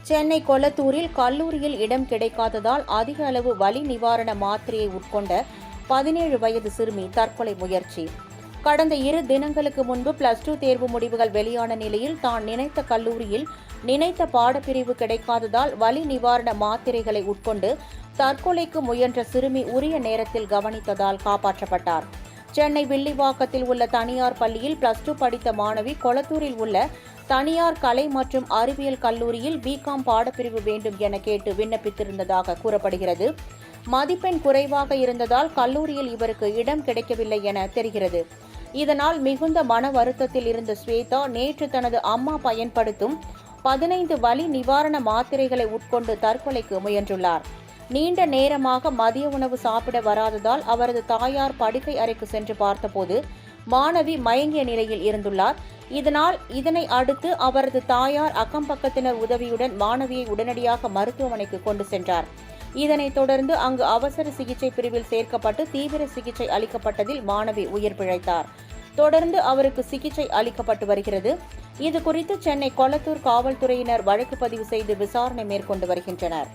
சென்னை கொளத்தூரில் கல்லூரியில் இடம் கிடைக்காததால் அதிக அளவு வலி நிவாரண மாத்திரையை உட்கொண்ட 17 வயது சிறுமி தற்கொலை முயற்சி. கடந்த 2 தினங்களுக்கு முன்பு +2 தேர்வு முடிவுகள் வெளியான நிலையில் தான் நினைத்த கல்லூரியில் நினைத்த பாடப்பிரிவு கிடைக்காததால் வலி நிவாரண மாத்திரைகளை உட்கொண்டு தற்கொலைக்கு முயன்ற சிறுமி உரிய நேரத்தில் கவனித்ததால் காப்பாற்றப்பட்டார். சென்னை வில்லிவாக்கத்தில் உள்ள தனியார் பள்ளியில் +2 படித்த மாணவி கொளத்தூரில் உள்ள தனியார் கலை மற்றும் அறிவியல் கல்லூரியில் பிகாம் பாடப்பிரிவு வேண்டும் என கேட்டு விண்ணப்பித்திருந்ததாக கூறப்படுகிறது. மதிப்பெண் குறைவாக இருந்ததால் கல்லூரியில் இவருக்கு இடம் கிடைக்கவில்லை என தெரிகிறது. இதனால் மிகுந்த மன வருத்தத்தில் இருந்த ஸ்வேதா நேற்று தனது அம்மா பயன்படுத்தும் 15 வலி நிவாரண மாத்திரைகளை உட்கொண்டு தற்கொலைக்கு முயன்றுள்ளார். நீண்ட நேரமாக மதிய உணவு சாப்பிட வராததால் அவரது தாயார் படுக்கை அறைக்கு சென்று பார்த்தபோது மாணவி மயங்கிய நிலையில் இருந்துள்ளார். இதனை அடுத்து அவரது தாயார் அக்கம்பக்கத்தினர் உதவியுடன் மாணவியை உடனடியாக மருத்துவமனைக்கு கொண்டு சென்றார். இதனைத் தொடர்ந்து அங்கு அவசர சிகிச்சை பிரிவில் சேர்க்கப்பட்டு தீவிர சிகிச்சை அளிக்கப்பட்டதில் மாணவி உயிர் பிழைத்தார். தொடர்ந்து அவருக்கு சிகிச்சை அளிக்கப்பட்டு வருகிறது. இதுகுறித்து சென்னை கொளத்தூர் காவல்துறையினர் வழக்கு பதிவு செய்து விசாரணை மேற்கொண்டு வருகின்றனர்.